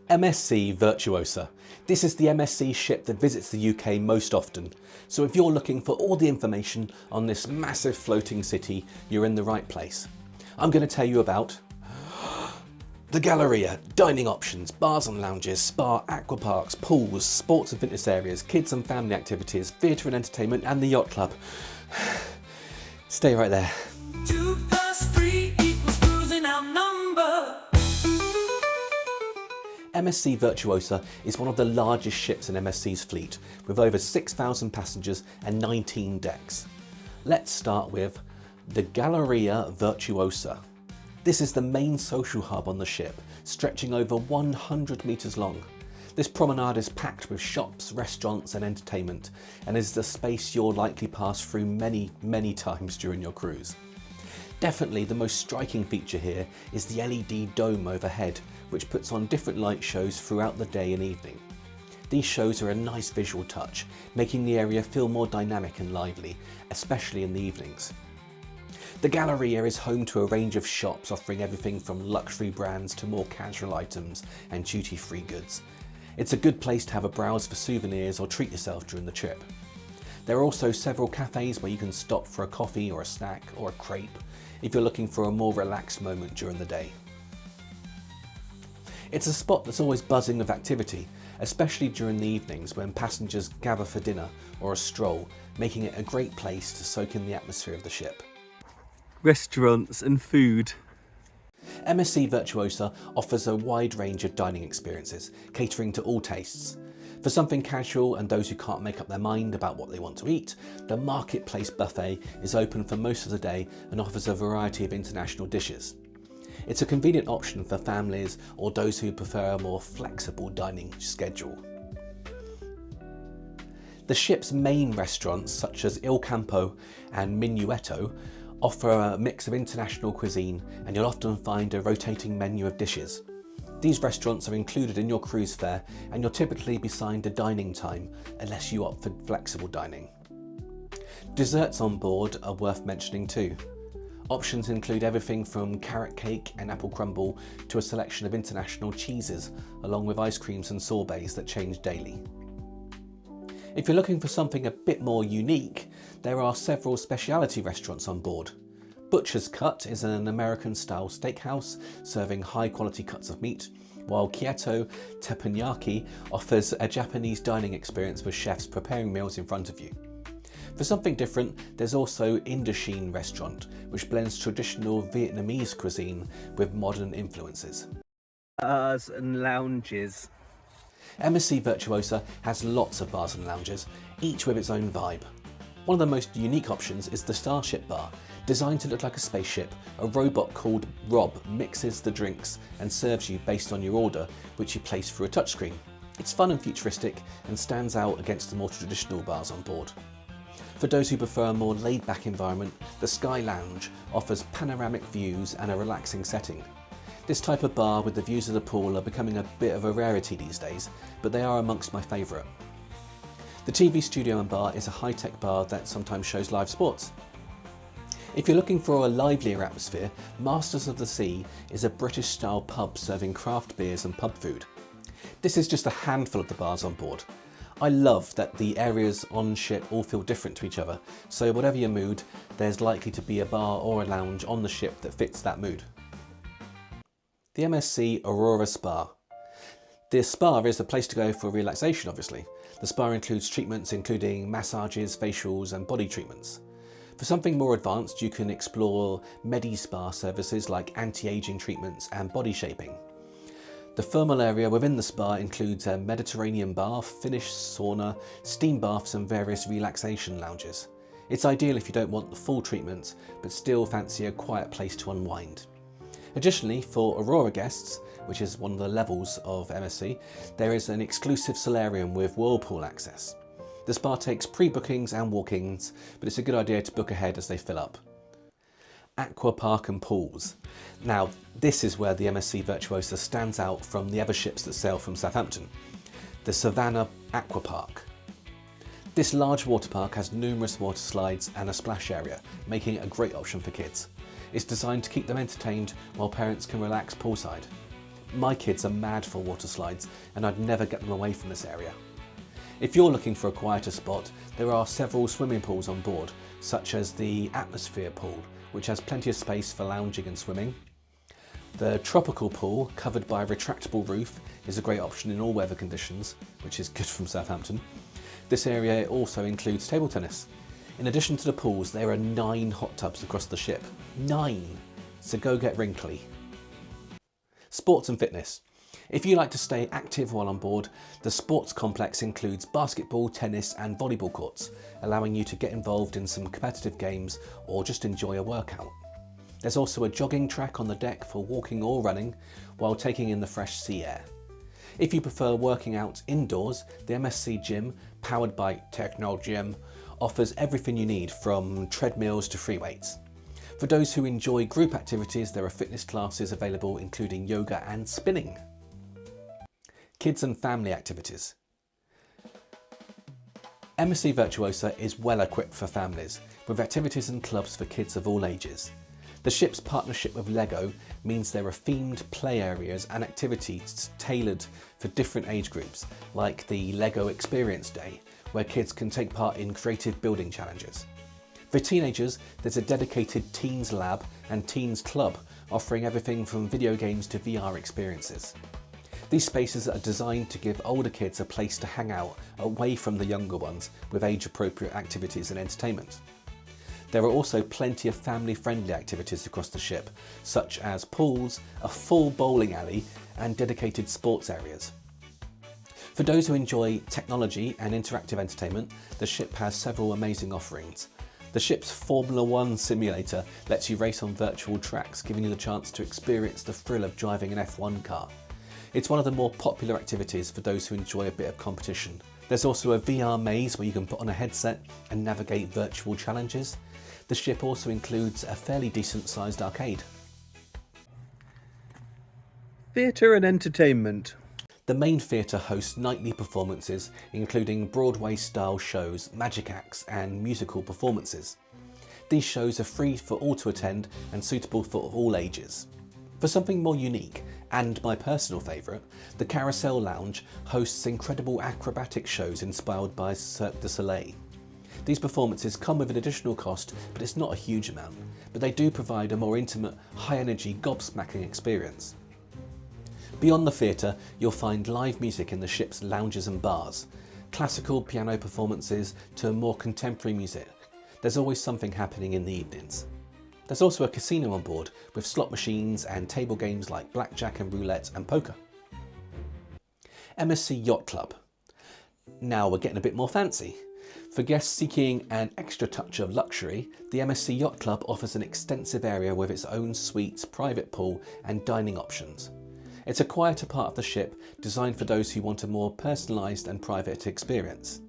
MSC Virtuosa. This is the MSC ship that visits the UK most often. So if you're looking for all the information on this massive floating city, you're in the right place. I'm going to tell you about the Galleria, dining options, bars and lounges, spa, aqua parks, pools, sports and fitness areas, kids and family activities, theatre and entertainment, and the Yacht Club. Stay right there. 2 + 3 = cruising outnumber. MSC Virtuosa is one of the largest ships in MSC's fleet, with over 6,000 passengers and 19 decks. Let's start with the Galleria Virtuosa. This is the main social hub on the ship, stretching over 100 metres long. This promenade is packed with shops, restaurants and entertainment, and is the space you'll likely pass through many times during your cruise. Definitely the most striking feature here is the LED dome overhead, which puts on different light shows throughout the day and evening. These shows are a nice visual touch, making the area feel more dynamic and lively, especially in the evenings. The Galleria is home to a range of shops offering everything from luxury brands to more casual items and duty-free goods. It's a good place to have a browse for souvenirs or treat yourself during the trip. There are also several cafes where you can stop for a coffee or a snack or a crepe if you're looking for a more relaxed moment during the day. It's a spot that's always buzzing with activity, especially during the evenings when passengers gather for dinner or a stroll, making it a great place to soak in the atmosphere of the ship. Restaurants and food. MSC Virtuosa offers a wide range of dining experiences, catering to all tastes. For something casual and those who can't make up their mind about what they want to eat, the Marketplace Buffet is open for most of the day and offers a variety of international dishes. It's a convenient option for families or those who prefer a more flexible dining schedule. The ship's main restaurants, such as Il Campo and Minuetto, offer a mix of international cuisine, and you'll often find a rotating menu of dishes. These restaurants are included in your cruise fare, and you'll typically be assigned a dining time unless you opt for flexible dining. Desserts on board are worth mentioning too. Options include everything from carrot cake and apple crumble to a selection of international cheeses, along with ice creams and sorbets that change daily. If you're looking for something a bit more unique, there are several specialty restaurants on board. Butcher's Cut is an American-style steakhouse serving high-quality cuts of meat, while Kyoto Teppanyaki offers a Japanese dining experience with chefs preparing meals in front of you. For something different, there's also Indochine Restaurant, which blends traditional Vietnamese cuisine with modern influences. Bars and lounges. MSC Virtuosa has lots of bars and lounges, each with its own vibe. One of the most unique options is the Starship Bar. Designed to look like a spaceship, a robot called Rob mixes the drinks and serves you based on your order, which you place through a touchscreen. It's fun and futuristic and stands out against the more traditional bars on board. For those who prefer a more laid-back environment, the Sky Lounge offers panoramic views and a relaxing setting. This type of bar with the views of the pool are becoming a bit of a rarity these days, but they are amongst my favourite. The TV studio and bar is a high-tech bar that sometimes shows live sports. If you're looking for a livelier atmosphere, Masters of the Sea is a British-style pub serving craft beers and pub food. This is just a handful of the bars on board. I love that the areas on ship all feel different to each other, so whatever your mood, there's likely to be a bar or a lounge on the ship that fits that mood. The MSC Aurea Spa. This spa is the place to go for relaxation, obviously. The spa includes treatments including massages, facials and body treatments. For something more advanced, you can explore Medi-Spa services like anti-aging treatments and body shaping. The thermal area within the spa includes a Mediterranean bath, Finnish sauna, steam baths and various relaxation lounges. It's ideal if you don't want the full treatment, but still fancy a quiet place to unwind. Additionally, for Aurea guests, which is one of the levels of MSC, there is an exclusive solarium with whirlpool access. The spa takes pre-bookings and walk-ins, but it's a good idea to book ahead as they fill up. Aqua Park and Pools. Now, this is where the MSC Virtuosa stands out from the other ships that sail from Southampton. The Savannah Aqua Park. This large water park has numerous water slides and a splash area, making it a great option for kids. It's designed to keep them entertained while parents can relax poolside. My kids are mad for water slides and I'd never get them away from this area. If you're looking for a quieter spot, there are several swimming pools on board, such as the Atmosphere pool, which has plenty of space for lounging and swimming. The Tropical pool, covered by a retractable roof, is a great option in all weather conditions, which is good from Southampton. This area also includes table tennis. In addition to the pools, there are 9 hot tubs across the ship. 9! So go get wrinkly. Sports and fitness. If you like to stay active while on board, the sports complex includes basketball, tennis and volleyball courts, allowing you to get involved in some competitive games or just enjoy a workout. There's also a jogging track on the deck for walking or running while taking in the fresh sea air. If you prefer working out indoors, the MSC gym, powered by Techno Gym, offers everything you need from treadmills to free weights. For those who enjoy group activities, there are fitness classes available including yoga and spinning. Kids and family activities. MSC Virtuosa is well equipped for families, with activities and clubs for kids of all ages. The ship's partnership with LEGO means there are themed play areas and activities tailored for different age groups, like the LEGO Experience Day, where kids can take part in creative building challenges. For teenagers, there's a dedicated Teens Lab and Teens Club, offering everything from video games to VR experiences. These spaces are designed to give older kids a place to hang out away from the younger ones with age-appropriate activities and entertainment. There are also plenty of family-friendly activities across the ship, such as pools, a full bowling alley and dedicated sports areas. For those who enjoy technology and interactive entertainment, the ship has several amazing offerings. The ship's Formula 1 simulator lets you race on virtual tracks, giving you the chance to experience the thrill of driving an F1 car. It's one of the more popular activities for those who enjoy a bit of competition. There's also a VR maze where you can put on a headset and navigate virtual challenges. The ship also includes a fairly decent sized arcade. Theatre and entertainment. The main theatre hosts nightly performances, including Broadway-style shows, magic acts and musical performances. These shows are free for all to attend and suitable for all ages. For something more unique, and my personal favourite, the Carousel Lounge hosts incredible acrobatic shows inspired by Cirque du Soleil. These performances come with an additional cost, but it's not a huge amount, but they do provide a more intimate, high-energy, gobsmacking experience. Beyond the theatre, you'll find live music in the ship's lounges and bars, classical piano performances to more contemporary music. There's always something happening in the evenings. There's also a casino on board with slot machines and table games like blackjack and roulette and poker. MSC Yacht Club. Now we're getting a bit more fancy. For guests seeking an extra touch of luxury, the MSC Yacht Club offers an extensive area with its own suites, private pool and dining options. It's a quieter part of the ship, designed for those who want a more personalised and private experience.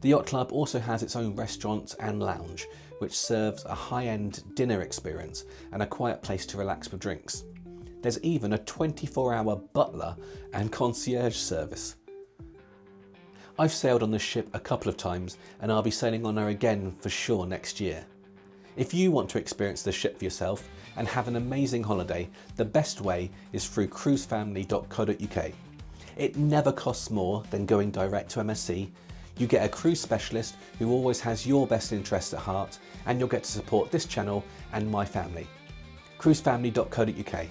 The Yacht Club also has its own restaurant and lounge, which serves a high-end dinner experience and a quiet place to relax with drinks. There's even a 24-hour butler and concierge service. I've sailed on this ship a couple of times and I'll be sailing on her again for sure next year. If you want to experience this ship for yourself and have an amazing holiday, the best way is through cruisefamily.co.uk. It never costs more than going direct to MSC. You get a cruise specialist who always has your best interests at heart, and you'll get to support this channel and my family. cruisefamily.co.uk.